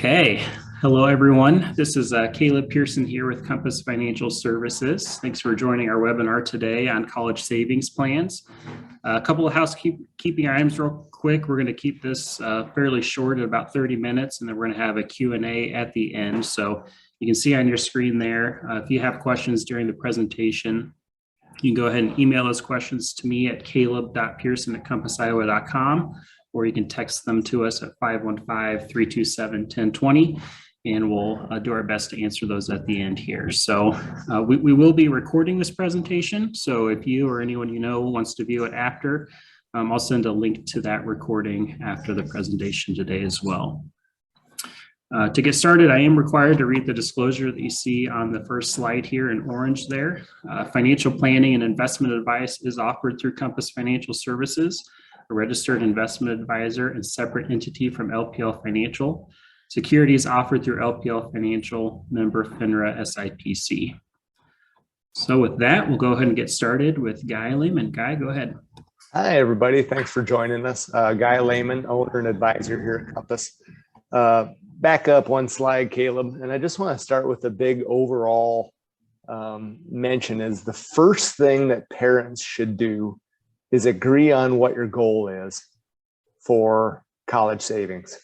Okay. Hello, everyone. This is Caleb Pearson here with Compass Financial Services. Thanks for joining our webinar today on college savings plans. A couple of housekeeping items real quick. We're going to keep this fairly short at about 30 minutes, and then we're going to have a Q&A at the end. So you can see on your screen there, if you have questions during the presentation, you can go ahead and email those questions to me at caleb.pearson@compassiowa.com, or you can text them to us at 515-327-1020, and we'll do our best to answer those at the end here. So we will be recording this presentation. So if you or anyone you know wants to view it after, I'll send a link to that recording after the presentation today as well. To get started, I am required to read the disclosure that you see on the first slide here in orange there. Financial planning and investment advice is offered through Compass Financial Services, a registered investment advisor and separate entity from LPL Financial. Securities offered through LPL Financial, member FINRA SIPC. So with that, we'll go ahead and get started with Guy Lehman. Guy, go ahead. Hi, everybody. Thanks for joining us. Guy Lehman, owner and advisor here at Compass. Back up one slide, Caleb, and I just want to start with a big overall mention is the first thing that parents should do is agree on what your goal is for college savings.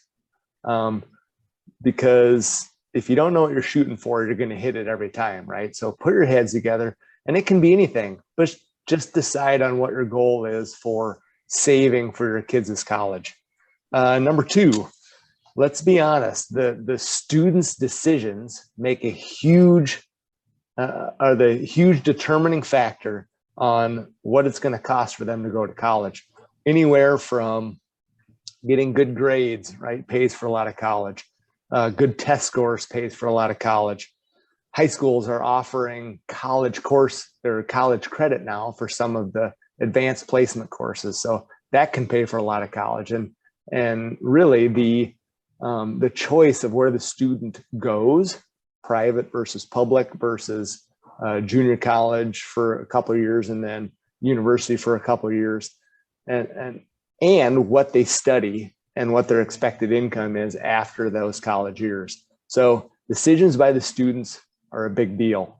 Because if you don't know what you're shooting for, you're going to hit it every time, right? So put your heads together, and it can be anything, but just decide on what your goal is for saving for your kids' college. Number two, let's be honest, the students' decisions make a huge, are the huge determining factor on what it's going to cost for them to go to college. Anywhere from getting good grades, right, pays for a lot of college. Good test scores pays for a lot of college. High schools are offering college course or college credit now for some of the advanced placement courses. So that can pay for a lot of college. And really the choice of where the student goes, private versus public versus junior college for a couple of years and then university for a couple of years, and what they study and what their expected income is after those college years. So decisions by the students are a big deal.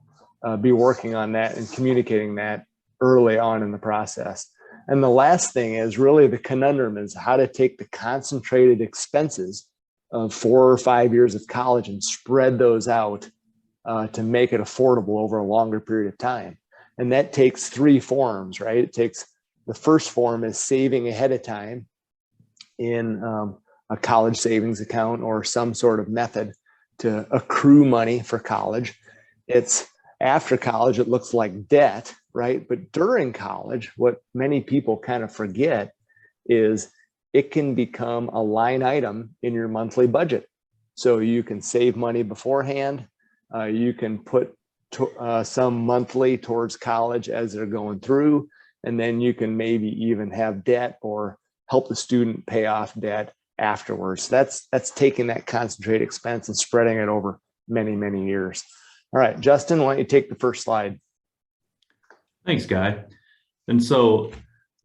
Be working on that and communicating that early on in the process. And the last thing is really the conundrum is how to take the concentrated expenses of 4 or 5 years of college and spread those out to make it affordable over a longer period of time. And that takes three forms, right? It takes, the first form is saving ahead of time in a college savings account or some sort of method to accrue money for college. It's after college, it looks like debt, right? But during college, what many people kind of forget is it can become a line item in your monthly budget. So you can save money beforehand. You can put some monthly towards college as they're going through, and then you can maybe even have debt or help the student pay off debt afterwards. That's taking that concentrated expense and spreading it over many, many years. All right, Justin, why don't you take the first slide? Thanks, Guy. And so,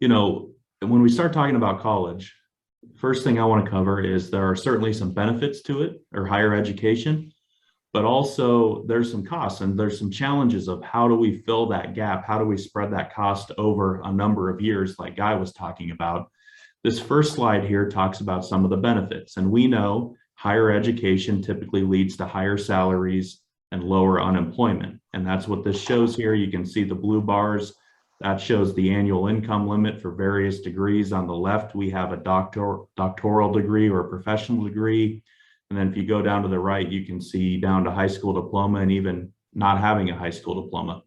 when we start talking about college, first thing I want to cover is there are certainly some benefits to it, or higher education, but also there's some costs and there's some challenges of how do we fill that gap? How do we spread that cost over a number of years like Guy was talking about? This first slide here talks about some of the benefits, and we know higher education typically leads to higher salaries and lower unemployment. And that's what this shows here. You can see the blue bars. That shows the annual income limit for various degrees. On the left, we have a doctoral degree or a professional degree. And then if you go down to the right, you can see down to high school diploma and even not having a high school diploma.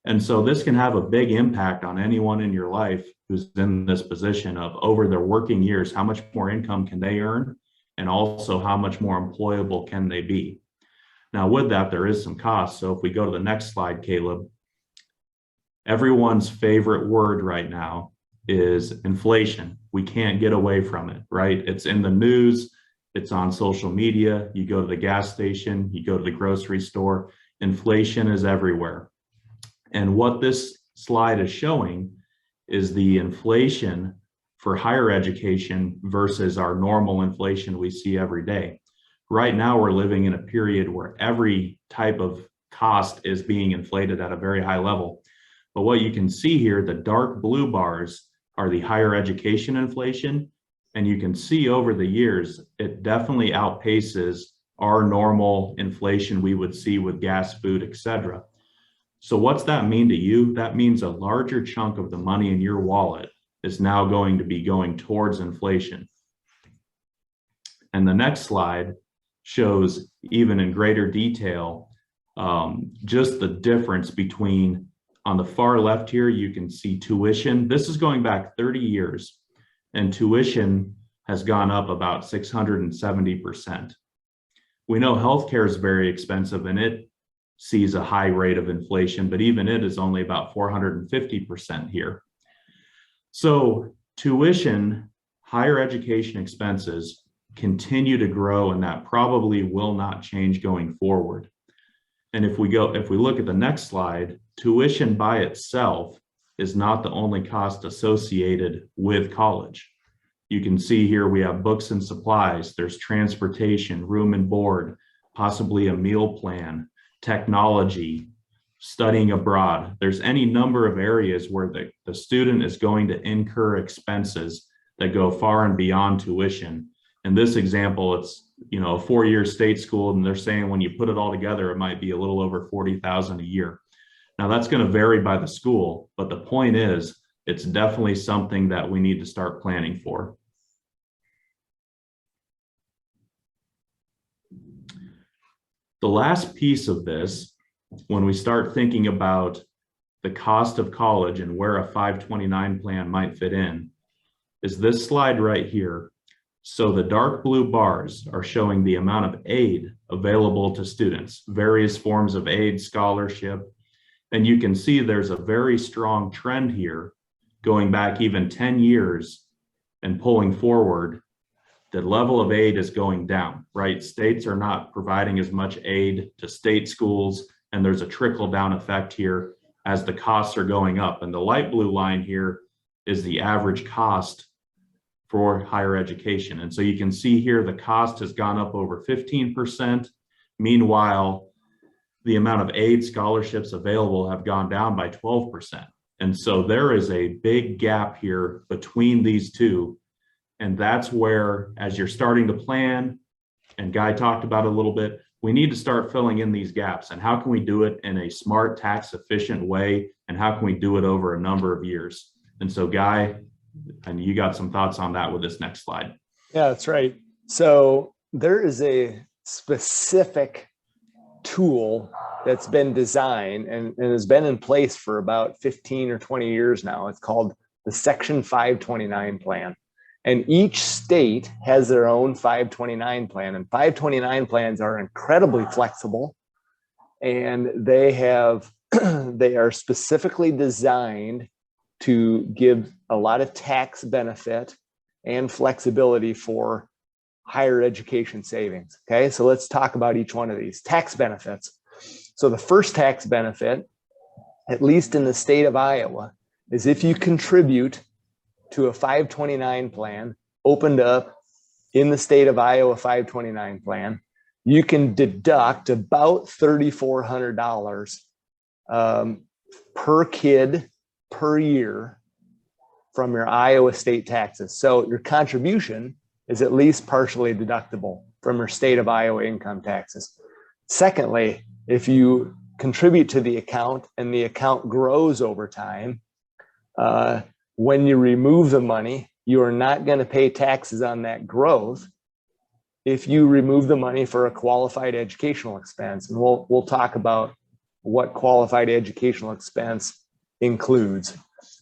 And so this can have a big impact on anyone in your life who's in this position of over their working years, how much more income can they earn? And also how much more employable can they be? Now with that, there is some cost. So if we go to the next slide, Caleb, everyone's favorite word right now is inflation. We can't get away from it, right? It's in the news, it's on social media, you go to the gas station, you go to the grocery store, inflation is everywhere. And what this slide is showing is the inflation for higher education versus our normal inflation we see every day. Right now, we're living in a period where every type of cost is being inflated at a very high level. But what you can see here, the dark blue bars are the higher education inflation. And you can see over the years, it definitely outpaces our normal inflation we would see with gas, food, etc. So what's that mean to you? That means a larger chunk of the money in your wallet is now going to be going towards inflation. And the next slide shows even in greater detail, just the difference between, on the far left here, you can see tuition. This is going back 30 years, and tuition has gone up about 670%. We know healthcare is very expensive and it sees a high rate of inflation, but even it is only about 450% here. So tuition, higher education expenses continue to grow, and that probably will not change going forward. And if we look at the next slide, tuition by itself is not the only cost associated with college. You can see here we have books and supplies, there's transportation, room and board, possibly a meal plan, technology, studying abroad. There's any number of areas where the student is going to incur expenses that go far and beyond tuition. In this example, it's a 4-year state school, and they're saying when you put it all together, it might be a little over $40,000 a year. Now that's going to vary by the school, but the point is, it's definitely something that we need to start planning for. The last piece of this, when we start thinking about the cost of college and where a 529 plan might fit in, is this slide right here. So the dark blue bars are showing the amount of aid available to students, various forms of aid, scholarship, and you can see there's a very strong trend here going back even 10 years and pulling forward. The level of aid is going down, right? States are not providing as much aid to state schools, and there's a trickle down effect here as the costs are going up. And the light blue line here is the average cost for higher education. And so you can see here the cost has gone up over 15%. Meanwhile, the amount of aid scholarships available have gone down by 12%. And so there is a big gap here between these two. And that's where, as you're starting to plan, and Guy talked about it a little bit, we need to start filling in these gaps. And how can we do it in a smart, tax efficient way? And how can we do it over a number of years? And so Guy, and you got some thoughts on that with this next slide. Yeah, that's right. So there is a specific tool that's been designed and has been in place for about 15 or 20 years now. It's called the Section 529 plan. And each state has their own 529 plan. And 529 plans are incredibly flexible. And they are specifically designed to give a lot of tax benefit and flexibility for higher education savings. Okay, so let's talk about each one of these. Tax benefits. So the first tax benefit, at least in the state of Iowa, is if you contribute to a 529 plan opened up in the state of Iowa 529 plan, you can deduct about $3,400 per kid per year from your Iowa state taxes. So your contribution is at least partially deductible from your state of Iowa income taxes. Secondly, if you contribute to the account and the account grows over time, when you remove the money, you are not going to pay taxes on that growth if you remove the money for a qualified educational expense. And we'll talk about what qualified educational expense includes.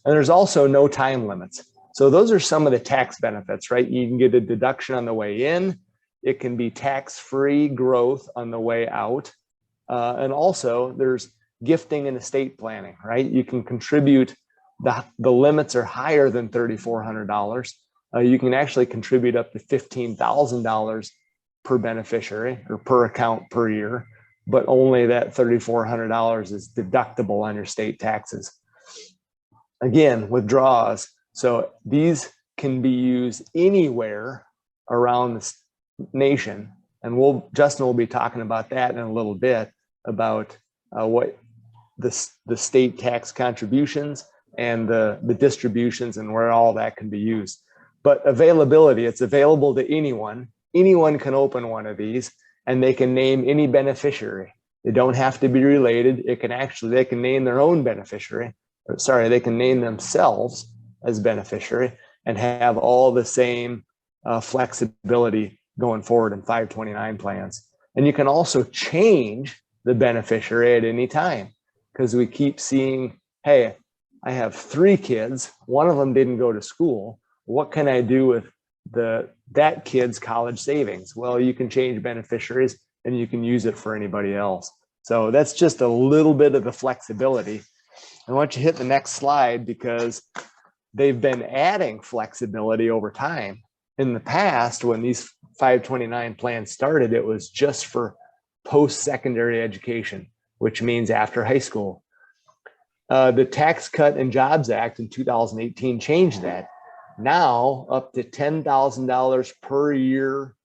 And there's also no time limits. So those are some of the tax benefits, right? You can get a deduction on the way in. It can be tax-free growth on the way out. And also there's gifting and estate planning, right? You can contribute, the limits are higher than $3,400. You can actually contribute up to $15,000 per beneficiary or per account per year, but only that $3,400 is deductible on your state taxes. Again, withdrawals. So these can be used anywhere around the nation. And Justin will be talking about that in a little bit, about what the state tax contributions and the distributions and where all that can be used. But availability, it's available to anyone. Anyone can open one of these, and they can name any beneficiary. They don't have to be related. They can name their own beneficiary. They can name themselves as beneficiary and have all the same flexibility going forward in 529 plans. And you can also change the beneficiary at any time, because we keep seeing, hey, I have 3 kids, one of them didn't go to school. What can I do with that kid's college savings? Well, you can change beneficiaries and you can use it for anybody else. So that's just a little bit of the flexibility. I want you to hit the next slide, because they've been adding flexibility over time. In the past, when these 529 plans started, it was just for post-secondary education, which means after high school. The Tax Cut and Jobs Act in 2018 changed that. Now, up to $10,000 per year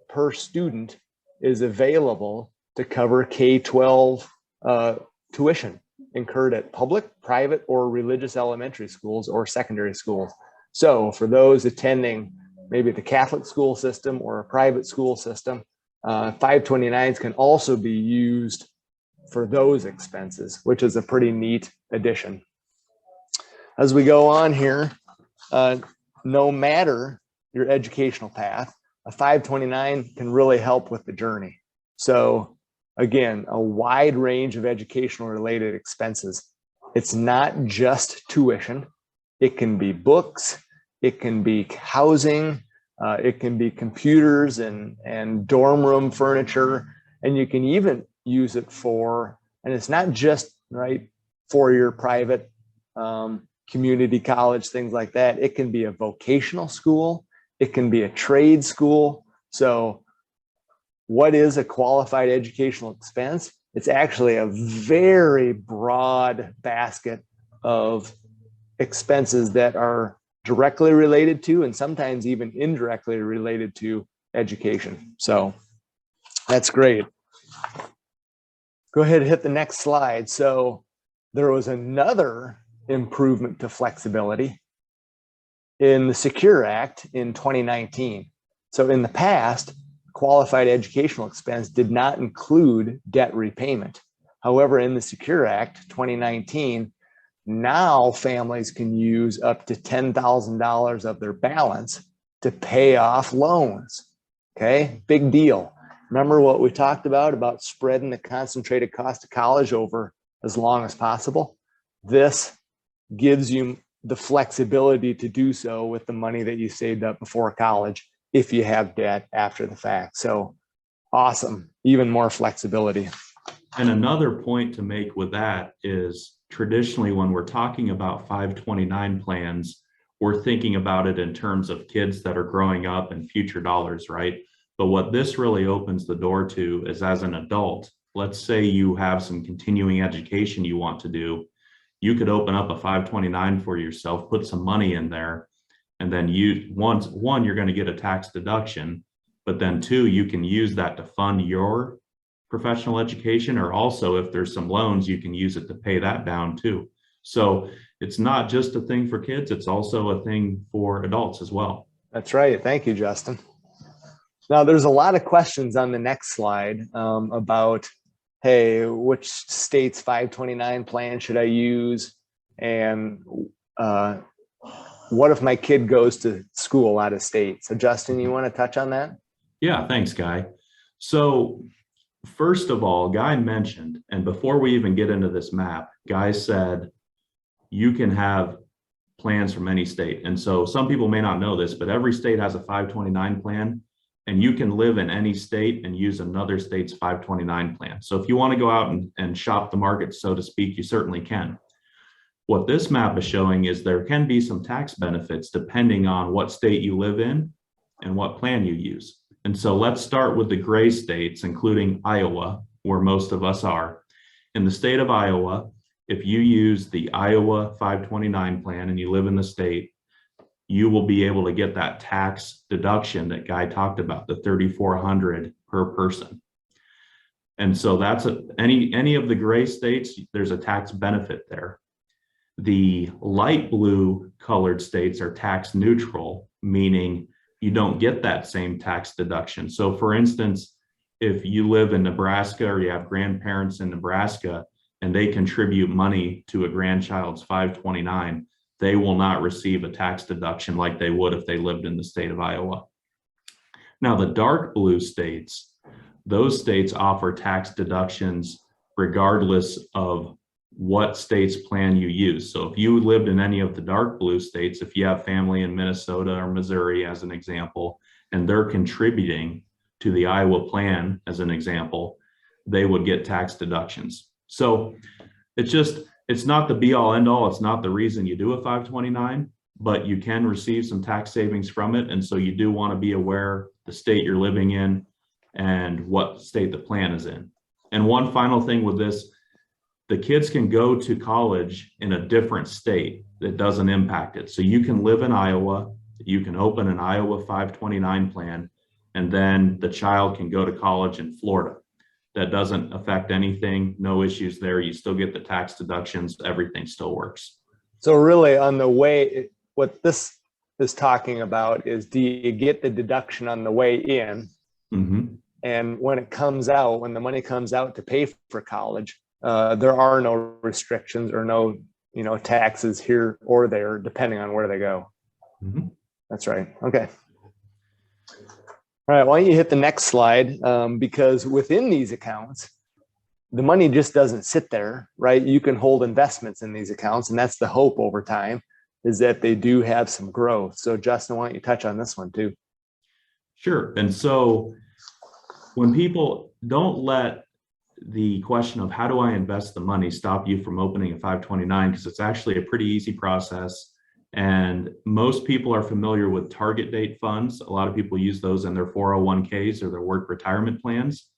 per student is available to cover K12 tuition incurred at public, private, or religious elementary schools or secondary schools. So for those attending maybe the Catholic school system or a private school system, 529s can also be used for those expenses, which is a pretty neat addition. As we go on here, no matter your educational path, a 529 can really help with the journey. So again, a wide range of educational related expenses. It's not just tuition. It can be books, it can be housing, it can be computers and dorm room furniture, and you can even use it for, and it's not just for your private community college, things like that. It can be a vocational school, it can be a trade school. So what is a qualified educational expense? It's actually a very broad basket of expenses that are directly related to, and sometimes even indirectly related to, education. So that's great. Go ahead and hit the next slide. So there was another improvement to flexibility in the Secure Act in 2019. So in the past, qualified educational expense did not include debt repayment. However, in the Secure Act 2019, now families can use up to $10,000 of their balance to pay off loans. Okay, big deal. Remember what we talked about spreading the concentrated cost of college over as long as possible? This gives you the flexibility to do so with the money that you saved up before college if you have debt after the fact. So awesome, even more flexibility. And another point to make with that is, traditionally when we're talking about 529 plans, we're thinking about it in terms of kids that are growing up and future dollars, right? But what this really opens the door to is, as an adult, let's say you have some continuing education you want to do, you could open up a 529 for yourself, put some money in there, and then one, you're going to get a tax deduction, but then 2, you can use that to fund your professional education, or also if there's some loans, you can use it to pay that down too. So it's not just a thing for kids, it's also a thing for adults as well. That's right. Thank you, Justin. Now, there's a lot of questions on the next slide about, hey, which state's 529 plan should I use? And what if my kid goes to school out of state? So Justin, you want to touch on that? Yeah, thanks, Guy. So first of all, Guy mentioned, and before we even get into this map, Guy said you can have plans from any state. And so some people may not know this, but every state has a 529 plan, and you can live in any state and use another state's 529 plan. So if you want to go out and shop the market, so to speak, you certainly can. What this map is showing is there can be some tax benefits depending on what state you live in and what plan you use. And so let's start with the gray states, including Iowa, where most of us are. In the state of Iowa, if you use the Iowa 529 plan and you live in the state, you will be able to get that tax deduction that Guy talked about, the $3,400 per person. And so that's any of the gray states, there's a tax benefit there. The light blue colored states are tax neutral, meaning you don't get that same tax deduction. So for instance, if you live in Nebraska or you have grandparents in Nebraska and they contribute money to a grandchild's 529, they will not receive a tax deduction like they would if they lived in the state of Iowa. Now, the dark blue states, those states offer tax deductions regardless of what state's plan you use. So if you lived in any of the dark blue states, if you have family in Minnesota or Missouri as an example, and they're contributing to the Iowa plan as an example, they would get tax deductions. So it's not the be all end all. It's not the reason you do a 529, but you can receive some tax savings from it. And so you do want to be aware the state you're living in and what state the plan is in. And one final thing with this, the kids can go to college in a different state that doesn't impact it. So you can live in Iowa, you can open an Iowa 529 plan, and then the child can go to college in Florida. That doesn't affect anything, no issues there. You still get the tax deductions, everything still works. So really on the way, what this is talking about is, do you get the deduction on the way in? Mm-hmm. And when it comes out, when the money comes out to pay for college, there are no restrictions or no, taxes here or there, depending on where they go. Mm-hmm. That's right. Okay. All right. Why don't you hit the next slide? Because within these accounts, the money just doesn't sit there, right? You can hold investments in these accounts, and that's the hope over time, is that they do have some growth. So Justin, why don't you touch on this one too? Sure. And so when people don't let the question of how do I invest the money stop you from opening a 529, because it's actually a pretty easy process. And most people are familiar with target date funds. A lot of people use those in their 401ks or their work retirement plans.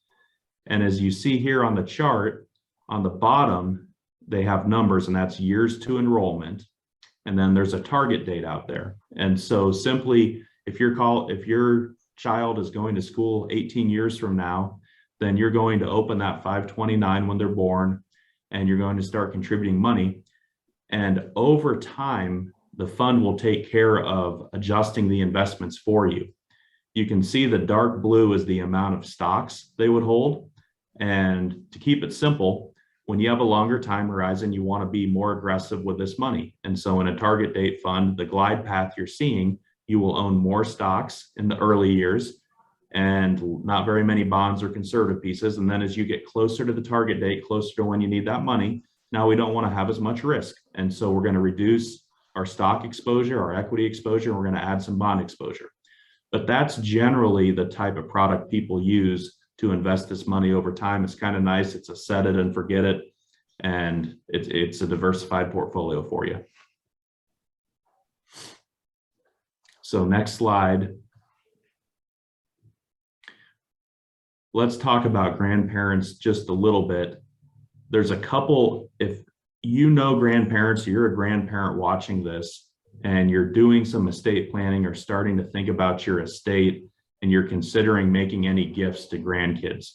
And as you see here on the chart, on the bottom, they have numbers, and that's years to enrollment. And then there's a target date out there. And so simply, if your child is going to school 18 years from now, then you're going to open that 529 when they're born, and you're going to start contributing money. And over time, the fund will take care of adjusting the investments for you. You can see the dark blue is the amount of stocks they would hold. And to keep it simple, when you have a longer time horizon, you want to be more aggressive with this money. And so in a target date fund, the glide path you're seeing, you will own more stocks in the early years and not very many bonds or conservative pieces. And then as you get closer to the target date, closer to when you need that money, now we don't want to have as much risk. And so we're going to reduce our stock exposure, our equity exposure, and we're going to add some bond exposure. But that's generally the type of product people use to invest this money over time. It's kind of nice. It's a set it and forget it. And it's a diversified portfolio for you. So next slide. Let's talk about grandparents just a little bit. There's a couple, if you know grandparents, you're a grandparent watching this, and you're doing some estate planning or starting to think about your estate, and you're considering making any gifts to grandkids.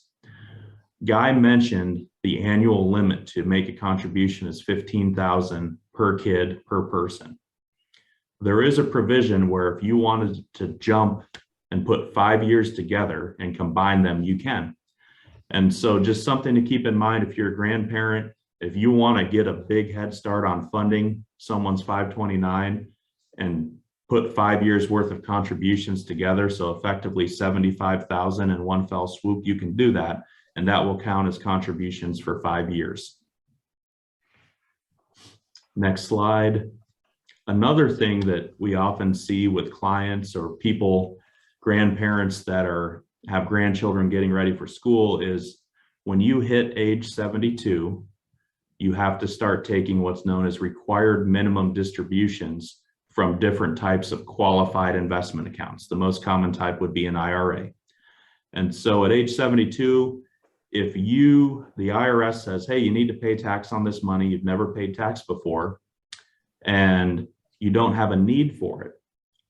Guy mentioned the annual limit to make a contribution is $15,000 per kid per person. There is a provision where if you wanted to jump and put 5 years together and combine them, you can. And so just something to keep in mind if you're a grandparent, if you want to get a big head start on funding someone's 529 and put 5 years worth of contributions together, so effectively 75,000 in one fell swoop, you can do that, and that will count as contributions for 5 years. Next slide. Another thing that we often see with clients or people, grandparents that have grandchildren getting ready for school, is when you hit age 72, you have to start taking what's known as required minimum distributions from different types of qualified investment accounts. The most common type would be an IRA. And so at age 72, if the IRS says, hey, you need to pay tax on this money, you've never paid tax before, and you don't have a need for it,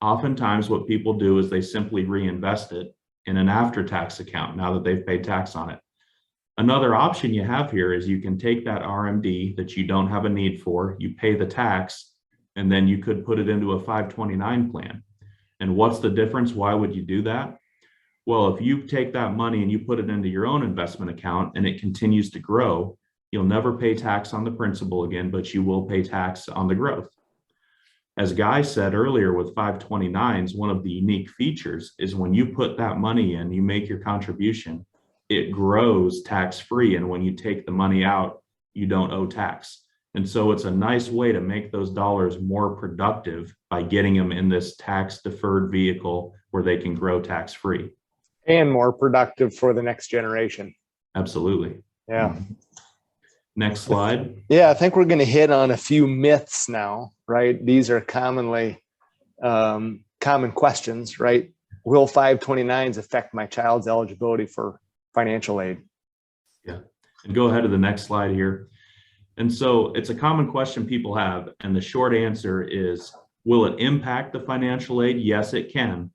oftentimes what people do is they simply reinvest it in an after-tax account now that they've paid tax on it. Another option you have here is you can take that RMD that you don't have a need for, you pay the tax, and then you could put it into a 529 plan. And what's the difference? Why would you do that? Well, if you take that money and you put it into your own investment account and it continues to grow, you'll never pay tax on the principal again, but you will pay tax on the growth. As Guy said earlier with 529s, one of the unique features is when you put that money in, you make your contribution, it grows tax-free. And when you take the money out, you don't owe tax. And so it's a nice way to make those dollars more productive by getting them in this tax-deferred vehicle where they can grow tax-free. And more productive for the next generation. Absolutely. Yeah. Next slide. Yeah, I think we're going to hit on a few myths now, right? These are commonly common questions, right? Will 529s affect my child's eligibility for financial aid? Yeah, and go ahead to the next slide here. And so it's a common question people have, and the short answer is, will it impact the financial aid? Yes, it can,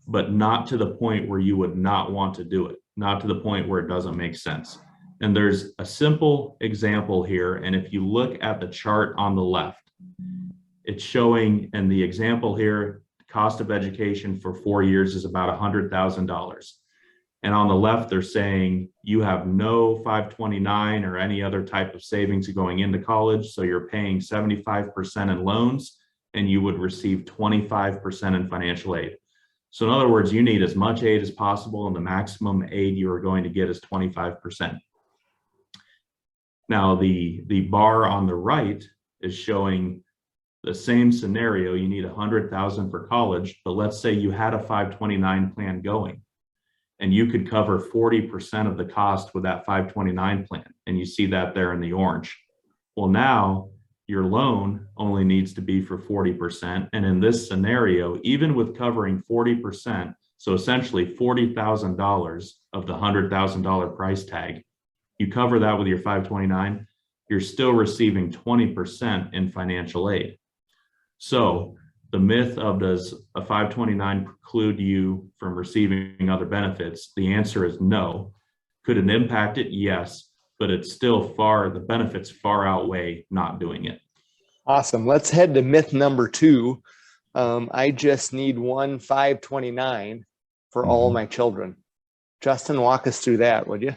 but not to the point where you would not want to do it, not to the point where it doesn't make sense. And there's a simple example here. And if you look at the chart on the left, it's showing, and the example here, cost of education for 4 years is about $100,000. And on the left, they're saying you have no 529 or any other type of savings going into college. So you're paying 75% in loans and you would receive 25% in financial aid. So in other words, you need as much aid as possible, and the maximum aid you are going to get is 25%. Now, the bar on the right is showing the same scenario. You need 100,000 for college, but let's say you had a 529 plan going and you could cover 40% of the cost with that 529 plan. And you see that there in the orange. Well, now your loan only needs to be for 40%. And in this scenario, even with covering 40%, so essentially $40,000 of the $100,000 price tag, you cover that with your 529, you're still receiving 20% in financial aid. So the myth of, does a 529 preclude you from receiving other benefits? The answer is no. Could it impact it? Yes, but it's still the benefits far outweigh not doing it. Awesome. Let's head to myth number 2. I just need one 529 for all my children. Justin, walk us through that, would you?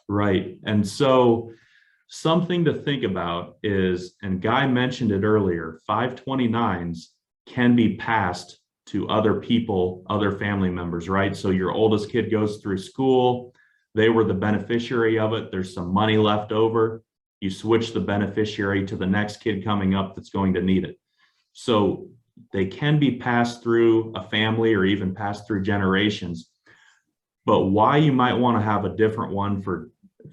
Right. And so something to think about is, and Guy mentioned it earlier, 529s can be passed to other people, other family members, right? So your oldest kid goes through school, they were the beneficiary of it, there's some money left over, you switch the beneficiary to the next kid coming up that's going to need it. So they can be passed through a family or even passed through generations. But why you might want to have a different one for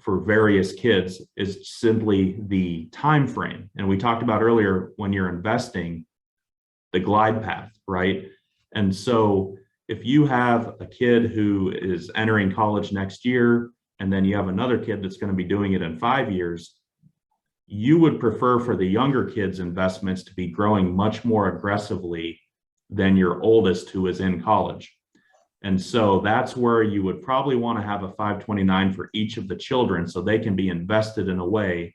various kids is simply the time frame. And we talked about earlier, when you're investing, the glide path, right? And so if you have a kid who is entering college next year, and then you have another kid that's going to be doing it in 5 years, you would prefer for the younger kids' investments to be growing much more aggressively than your oldest who is in college. And so that's where you would probably want to have a 529 for each of the children, so they can be invested in a way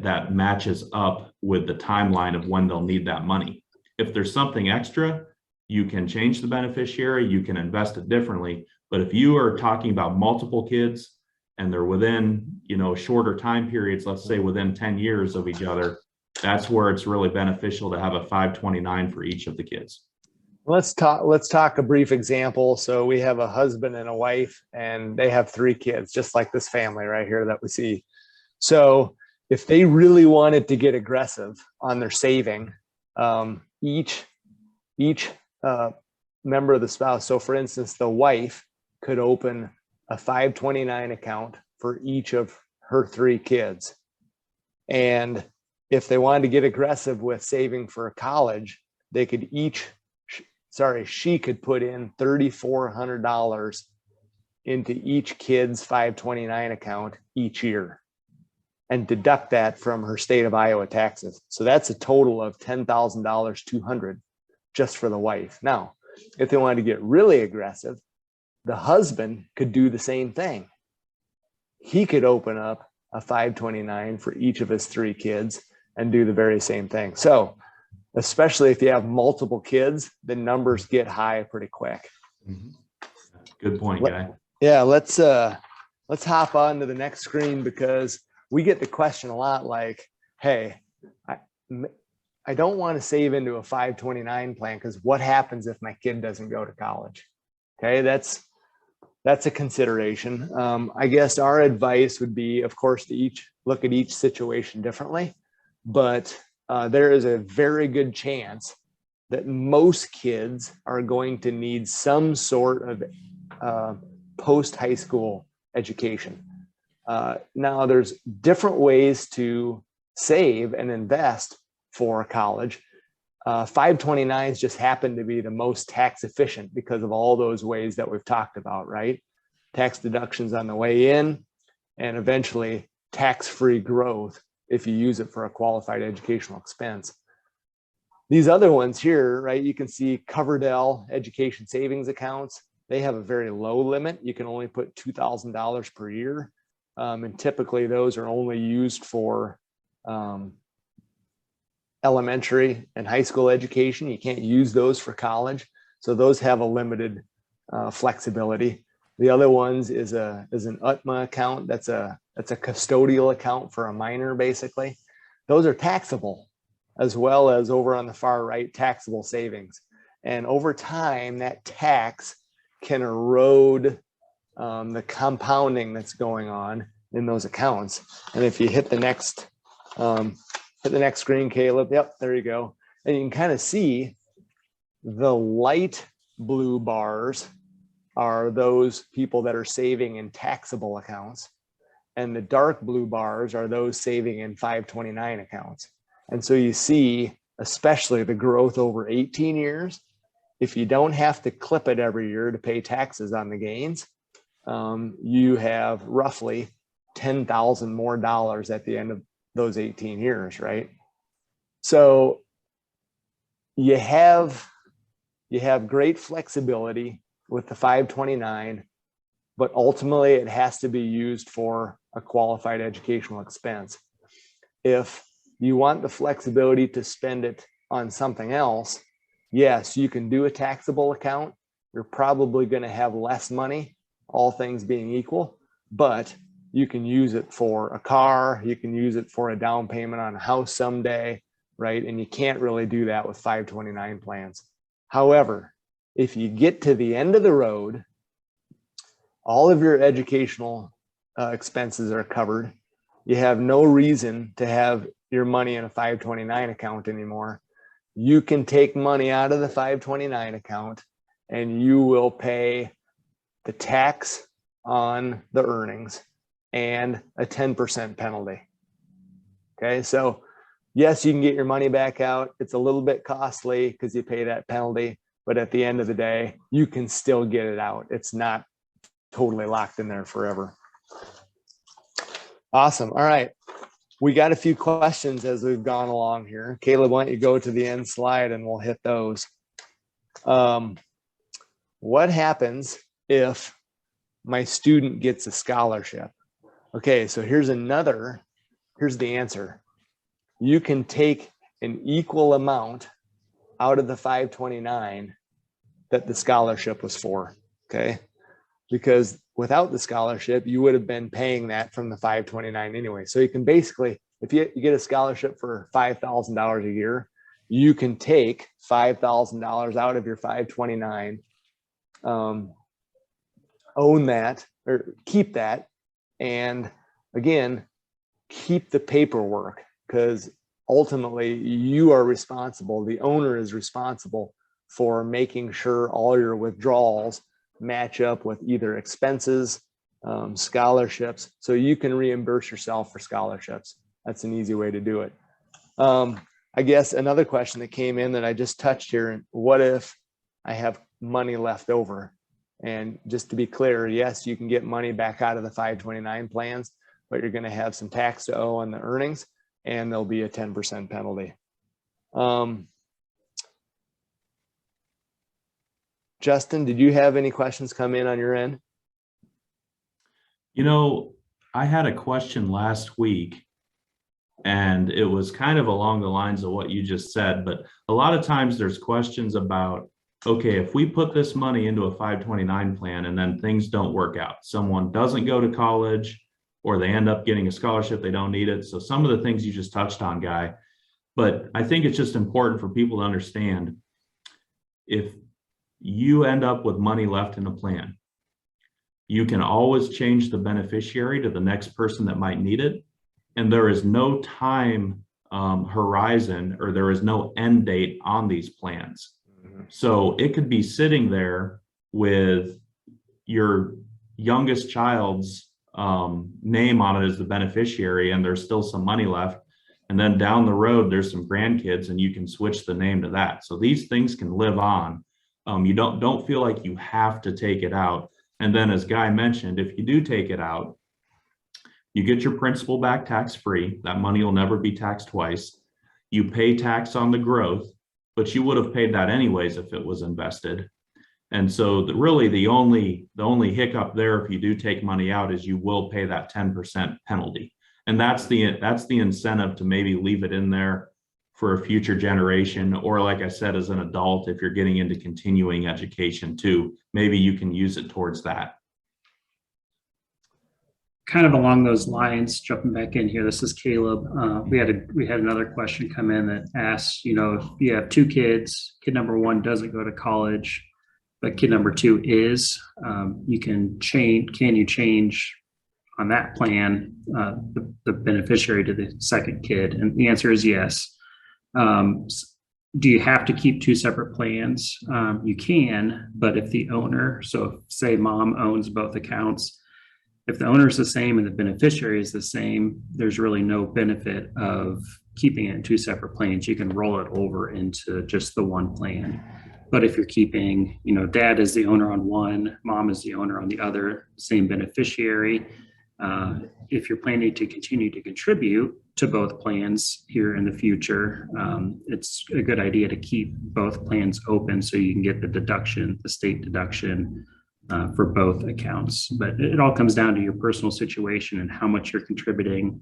that matches up with the timeline of when they'll need that money. If there's something extra, you can change the beneficiary, you can invest it differently. But if you are talking about multiple kids and they're within, shorter time periods, let's say within 10 years of each other, that's where it's really beneficial to have a 529 for each of the kids. Let's talk a brief example. So we have a husband and a wife, and they have 3 kids, just like this family right here that we see. So if they really wanted to get aggressive on their saving, each member of the spouse. So for instance, the wife could open a 529 account for each of her 3 kids. And if they wanted to get aggressive with saving for college, they could she could put in $3,400 into each kid's 529 account each year and deduct that from her state of Iowa taxes. So that's a total of $10,200 just for the wife. Now, if they wanted to get really aggressive, The husband could do the same thing. He could open up a 529 for each of his 3 kids and do the very same thing. So especially if you have multiple kids, the numbers get high pretty quick. Good point, Guy. Yeah, let's hop on to the next screen, because we get the question a lot like, hey, I don't want to save into a 529 plan because what happens if my kid doesn't go to college? Okay, that's a consideration. I guess our advice would be, of course, to look at each situation differently, but there is a very good chance that most kids are going to need some sort of post-high school education. Now, there's different ways to save and invest for college. 529s just happen to be the most tax efficient because of all those ways that we've talked about, right? Tax deductions on the way in, and eventually tax-free growth if you use it for a qualified educational expense. These other ones here, right, you can see Coverdell education savings accounts. They have a very low limit. You can only put $2,000 per year. And typically those are only used for elementary and high school education. You can't use those for college. So those have a limited flexibility. The other ones is an UTMA account. That's a custodial account for a minor, basically. Those are taxable, as well as over on the far right, taxable savings. And over time, that tax can erode the compounding that's going on in those accounts. And if you hit the next screen, Caleb, yep, there you go. And you can kind of see the light blue bars are those people that are saving in taxable accounts. And the dark blue bars are those saving in 529 accounts. And so you see, especially the growth over 18 years, if you don't have to clip it every year to pay taxes on the gains, you have roughly $10,000 more dollars at the end of those 18 years, right? So you have great flexibility with the 529, but ultimately it has to be used for a qualified educational expense. If you want the flexibility to spend it on something else, yes, you can do a taxable account. You're probably going to have less money, all things being equal, but you can use it for a car, you can use it for a down payment on a house someday, right? And you can't really do that with 529 plans. However, if you get to the end of the road, all of your educational expenses are covered. You have no reason to have your money in a 529 account anymore. You can take money out of the 529 account and you will pay the tax on the earnings and a 10% penalty. Okay, so yes, you can get your money back out. It's a little bit costly because you pay that penalty, but at the end of the day, you can still get it out. It's not totally locked in there forever. Awesome. All right. We got a few questions as we've gone along here. Caleb, why don't you go to the end slide and we'll hit those. What happens if my student gets a scholarship? Okay, so here's the answer. You can take an equal amount out of the 529 that the scholarship was for, okay? Because without the scholarship, you would have been paying that from the 529 anyway. So you can basically, if you get a scholarship for $5,000 a year, you can take $5,000 out of your 529, own that or keep that, and again, keep the paperwork, because ultimately you are responsible. The owner is responsible for making sure all your withdrawals match up with either expenses, scholarships, so you can reimburse yourself for scholarships. That's an easy way to do it. I guess another question that came in that I just touched here, what if I have money left over? And just to be clear, yes, you can get money back out of the 529 plans, but you're going to have some tax to owe on the earnings, and there'll be a 10% penalty. Justin, did you have any questions come in on your end? You know, I had a question last week, and it was kind of along the lines of what you just said, but a lot of times there's questions about, okay, if we put this money into a 529 plan and then things don't work out, someone doesn't go to college or they end up getting a scholarship, they don't need it. So some of the things you just touched on, Guy, but I think it's just important for people to understand, if you end up with money left in a plan, you can always change the beneficiary to the next person that might need it. And there is no time horizon, or there is no end date on these plans. So it could be sitting there with your youngest child's name on it as the beneficiary, and there's still some money left. And then down the road, there's some grandkids, and you can switch the name to that. So these things can live on. You don't feel like you have to take it out. And then, as Guy mentioned, if you do take it out, you get your principal back tax-free. That money will never be taxed twice. You pay tax on the growth, but you would have paid that anyways if it was invested. And so really the only hiccup there, if you do take money out, is you will pay that 10% penalty. And that's the incentive to maybe leave it in there for a future generation, or like I said, as an adult, if you're getting into continuing education too, maybe you can use it towards that. Kind of along those lines, jumping back in here, this is Caleb. We had another question come in that asks, you know, if you have two kids, kid number one doesn't go to college, but kid number two is, can you change on that plan the beneficiary to the second kid? And the answer is yes. Do you have to keep two separate plans? You can, but if the owner, so say mom owns both accounts, if the owner is the same and the beneficiary is the same, there's really no benefit of keeping it in two separate plans. You can roll it over into just the one plan. But if you're keeping, you know, dad is the owner on one, mom is the owner on the other, same beneficiary. If you're planning to continue to contribute to both plans here in the future, it's a good idea to keep both plans open so you can get the deduction, the state deduction for both accounts. But it all comes down to your personal situation and how much you're contributing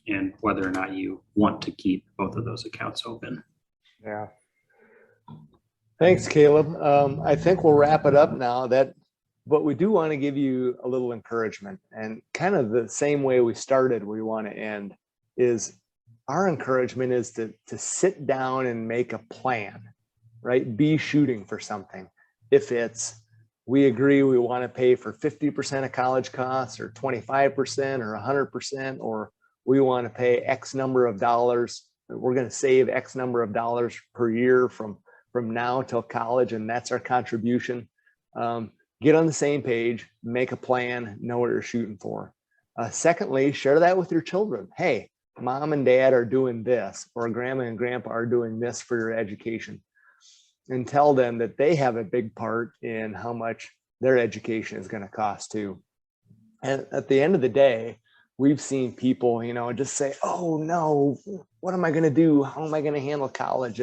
and whether or not you want to keep both of those accounts open. Yeah. Thanks, Caleb. I think we'll wrap it up now. But we do want to give you a little encouragement, and kind of the same way we started, we want to end, is our encouragement is to sit down and make a plan, right? Be shooting for something. If it's, we agree we want to pay for 50% of college costs, or 25%, or 100%, or we want to pay X number of dollars, we're going to save X number of dollars per year from now till college, and that's our contribution. Get on the same page, make a plan, know what you're shooting for. Secondly, share that with your children. Hey, mom and dad are doing this, or grandma and grandpa are doing this for your education. And tell them that they have a big part in how much their education is going to cost too. And at the end of the day, we've seen people, you know, just say, oh no, what am I going to do? How am I going to handle college?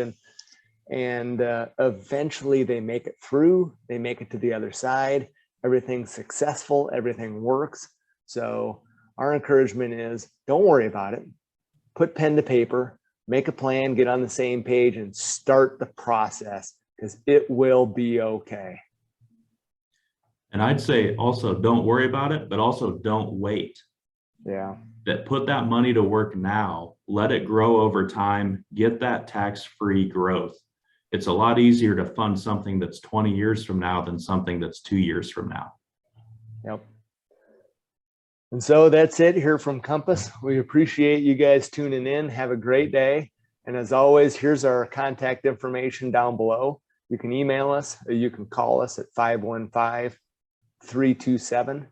And eventually they make it through, they make it to the other side, everything's successful, everything works. So our encouragement is, don't worry about it. Put pen to paper, make a plan, get on the same page, and start the process, because it will be okay. And I'd say also, don't worry about it, but also don't wait. Yeah. That put that money to work now, let it grow over time, get that tax-free growth. It's a lot easier to fund something that's 20 years from now than something that's 2 years from now. Yep. And so that's it here from Compass. We appreciate you guys tuning in. Have a great day. And as always, here's our contact information down below. You can email us, or you can call us at 515-327-8255.